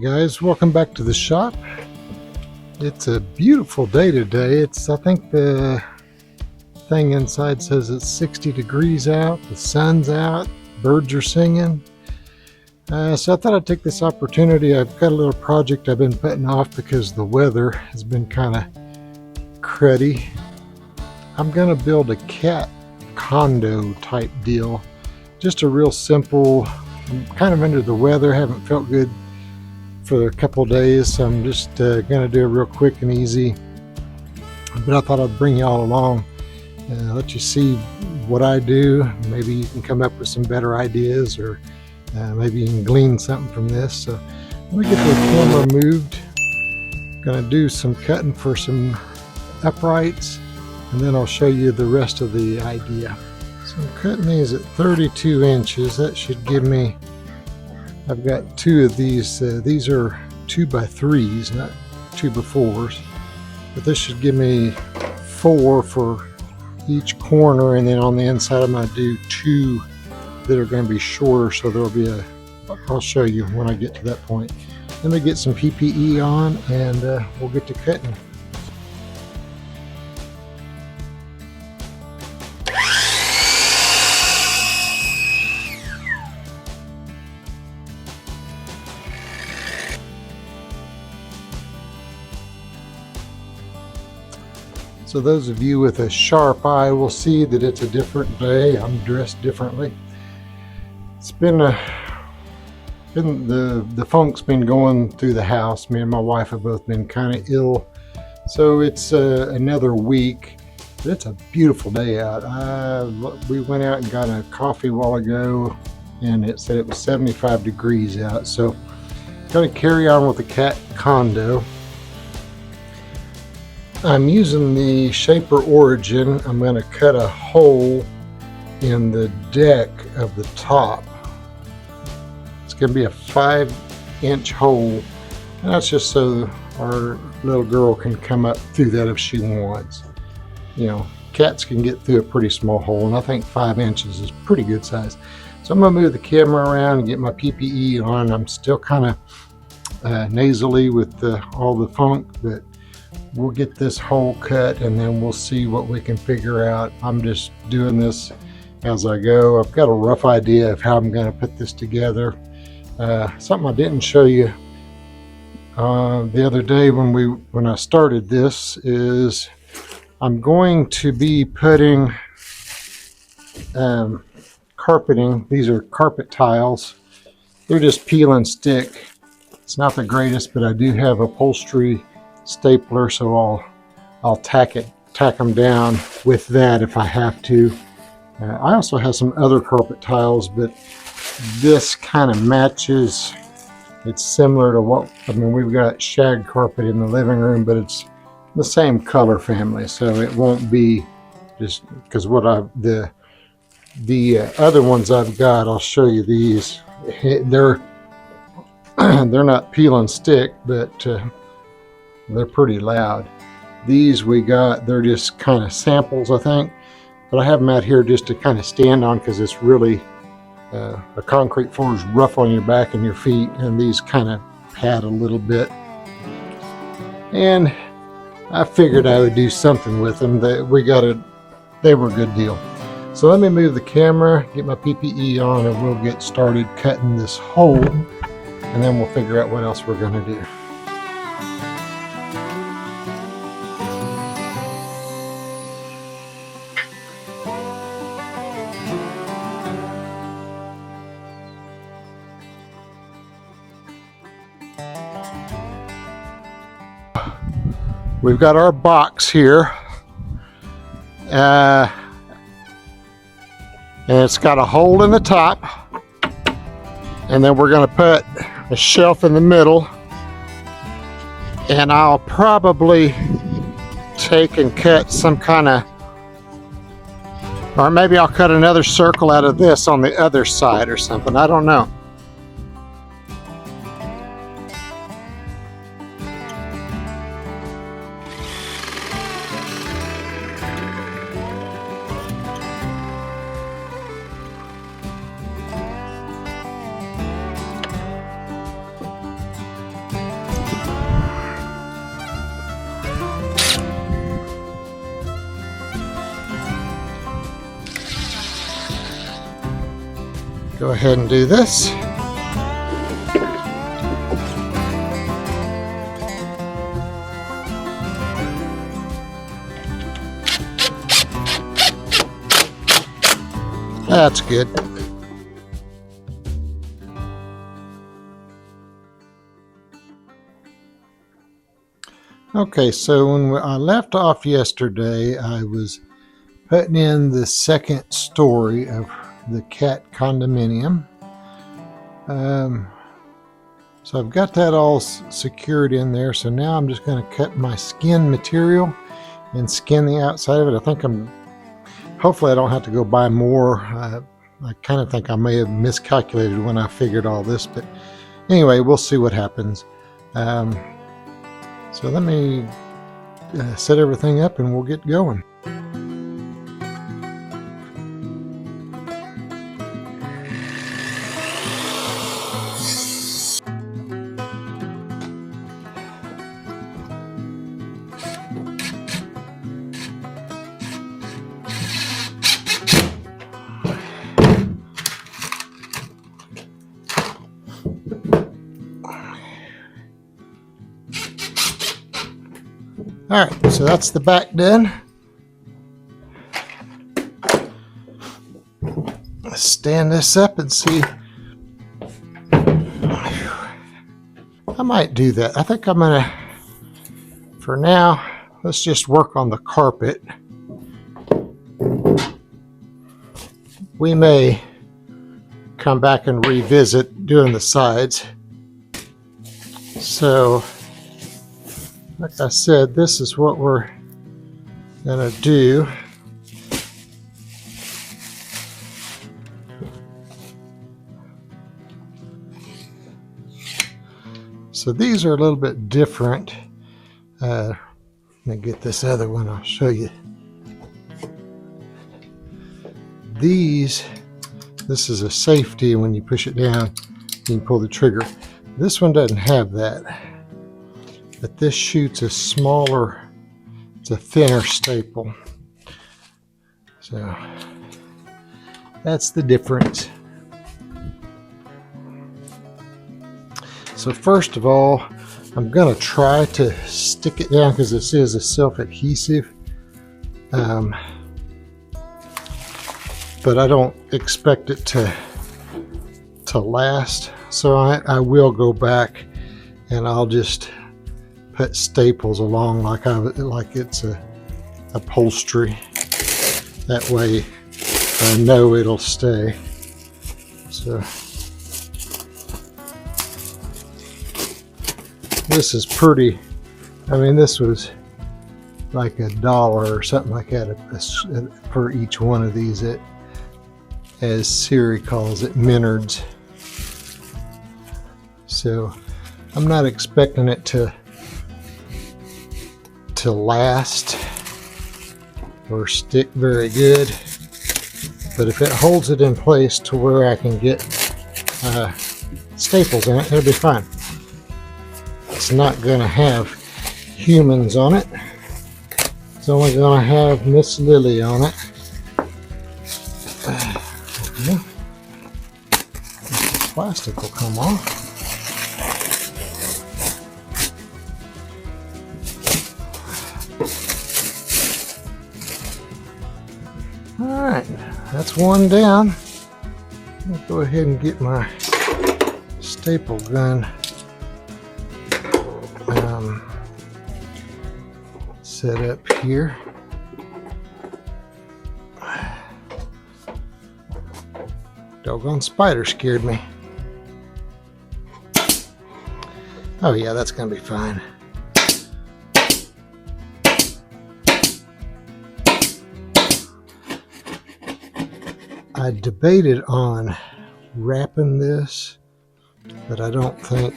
guys, welcome back to the shop. It's a beautiful day today. I think the thing inside says it's 60 degrees out, the sun's out, birds are singing. So I thought I'd take this opportunity. I've got a little project I've been putting off because the weather has been kind of cruddy. I'm going to build a cat condo type deal. Just a real simple, I'm kind of under the weather, haven't felt good for a couple days, so I'm just going to do it real quick and easy. But I thought I'd bring y'all along and let you see what I do. Maybe you can come up with some better ideas, or maybe you can glean something from this. So let me get the camera moved. Going to do some cutting for some uprights, and then I'll show you the rest of the idea. So I'm cutting these at 32 inches. That should give me, I've got two of these. These are 2x3s, not 2x4s. But this should give me 4 for each corner, and then on the inside I'm going to do 2 that are going to be shorter, so there'll be I'll show you when I get to that point. Let me get some PPE on and we'll get to cutting. So those of you with a sharp eye will see that it's a different day. I'm dressed differently. It's been the funk's been going through the house. Me and my wife have both been kind of ill. So it's another week. But it's a beautiful day out. We went out and got a coffee a while ago, and it said it was 75 degrees out. So I'm going to carry on with the cat condo. I'm using the Shaper Origin. I'm going to cut a hole in the deck of the top. It's going to be a 5-inch hole, and that's just so our little girl can come up through that if she wants. You know, cats can get through a pretty small hole, and I think 5 inches is pretty good size. So I'm going to move the camera around and get my PPE on. I'm still kind of nasally with all the funk, but we'll get this hole cut and then we'll see what we can figure out. I'm just doing this as I go. I've got a rough idea of how I'm going to put this together. Something I didn't show you the other day when I started this is I'm going to be putting carpeting. These are carpet tiles. They're just peel and stick. It's not the greatest, but I do have upholstery stapler, so I'll tack them down with that if I have to. I also have some other carpet tiles, but this kind of matches. It's similar to we've got shag carpet in the living room, but it's the same color family, so it won't be just because the other ones I've got, I'll show you these. They're not peel and stick, but they're pretty loud. These we got, they're just kind of samples, I think, but I have them out here just to kind of stand on because it's really, the concrete floor is rough on your back and your feet, and these kind of pad a little bit. And I figured I would do something with them. They were a good deal. So let me move the camera, get my PPE on, and we'll get started cutting this hole, and then we'll figure out what else we're going to do. We've got our box here, and it's got a hole in the top, and then we're going to put a shelf in the middle, and I'll probably take and cut some kind of, or maybe I'll cut another circle out of this on the other side or something. I don't know. Go ahead and do this. That's good. Okay, so when I left off yesterday, I was putting in the second story of the cat condominium. So I've got that all secured in there. So now I'm just going to cut my skin material and skin the outside of it. I think hopefully I don't have to go buy more. I kind of think I may have miscalculated when I figured all this, but anyway, we'll see what happens. So let me set everything up and we'll get going. Alright, so that's the back done. Let's stand this up and see. I might do that. I think I'm gonna, for now, let's just work on the carpet. We may come back and revisit doing the sides. So, like I said, this is what we're gonna do. So these are a little bit different. Let me get this other one, I'll show you. This is a safety. When you push it down, you can pull the trigger. This one doesn't have that. But this shoots a smaller, it's a thinner staple. So that's the difference. So first of all, I'm going to try to stick it down because this is a self-adhesive. But I don't expect it to last. So I will go back and I'll just put staples along like it's a upholstery. That way I know it'll stay. So this is pretty. I mean, this was like $1 or something like that for each one of these at, as Siri calls it, Minards. So I'm not expecting it to last or stick very good, but if it holds it in place to where I can get staples in it, it'll be fine. It's not going to have humans on it. It's only going to have Miss Lily on it. Okay. The plastic will come off. Alright, that's one down. I'll go ahead and get my staple gun set up here. Doggone spider scared me. Oh yeah, that's gonna be fine. I debated on wrapping this, but I don't think,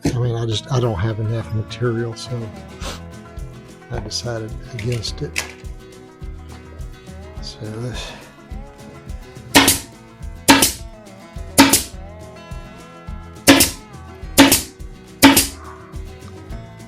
I don't have enough material, so I decided against it. So this,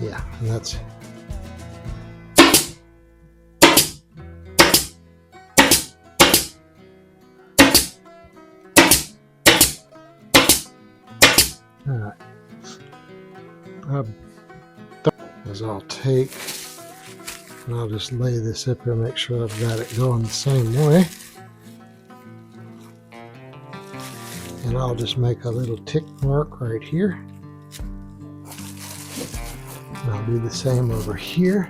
yeah, and that's, Alright. As I'll take, and I'll just lay this up here and make sure I've got it going the same way. And I'll just make a little tick mark right here. And I'll do the same over here.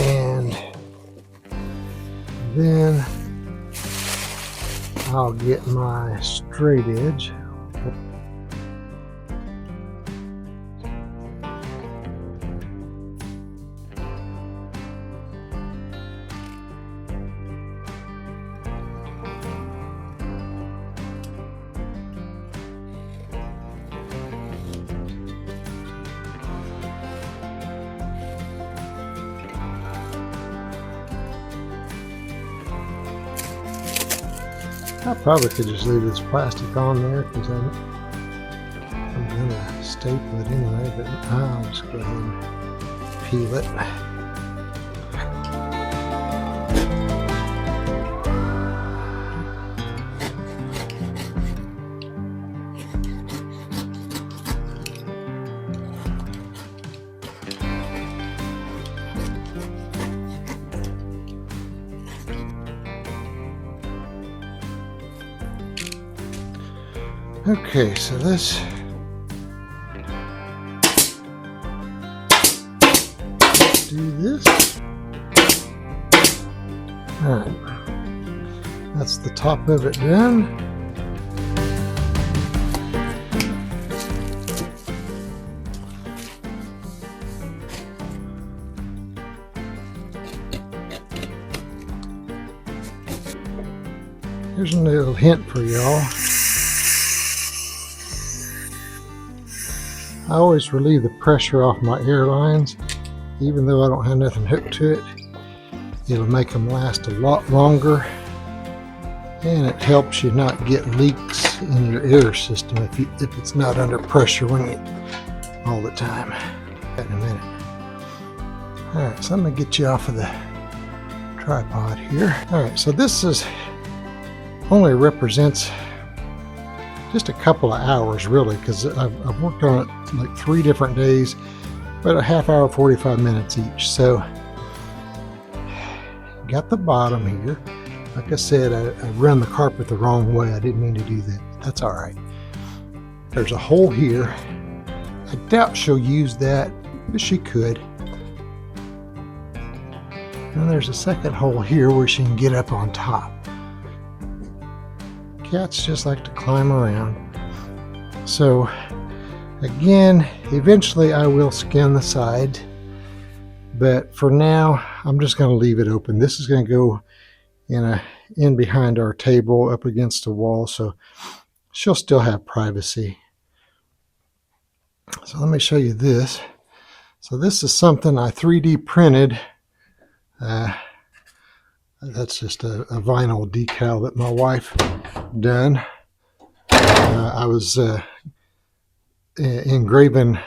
And then I'll get my straight edge. I probably could just leave this plastic on there because I'm going to staple it anyway, but I'll just go ahead and peel it. Okay, so let's do this. Alright, that's the top of it done. Here's a little hint for y'all. I always relieve the pressure off my air lines, even though I don't have nothing hooked to it. It'll make them last a lot longer, and it helps you not get leaks in your air system if it's not under pressure all the time. In a minute. All right, so I'm gonna get you off of the tripod here. All right, so this only represents just a couple of hours, really, because I've worked on it like 3 different days, but a half hour, 45 minutes each. So got the bottom here. Like I said, I run the carpet the wrong way. I didn't mean to do that. That's all right. There's a hole here. I doubt she'll use that, but she could. And there's a second hole here where she can get up on top. Cats just like to climb around. So again, eventually I will skin the side, but for now I'm just going to leave it open. This is going to go in behind our table up against the wall, so she'll still have privacy. So let me show you this. So this is something I 3D printed. That's just a vinyl decal that my wife done. I was engraving,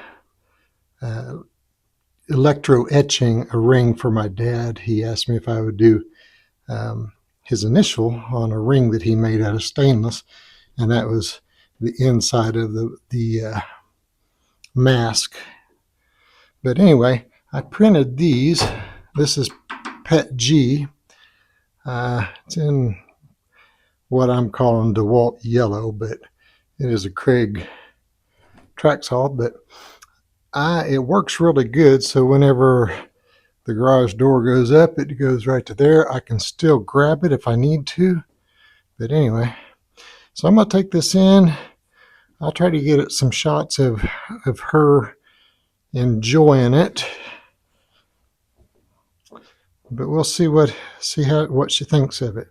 electro etching a ring for my dad. He asked me if I would do his initial on a ring that he made out of stainless, and that was the inside of the mask. But anyway, I printed these. This is Pet G. It's in what I'm calling DeWalt yellow, but it is a Craig track saw. But it works really good, so whenever the garage door goes up, it goes right to there. I can still grab it if I need to. But anyway, so I'm going to take this in. I'll try to get some shots of her enjoying it. But we'll see what she thinks of it.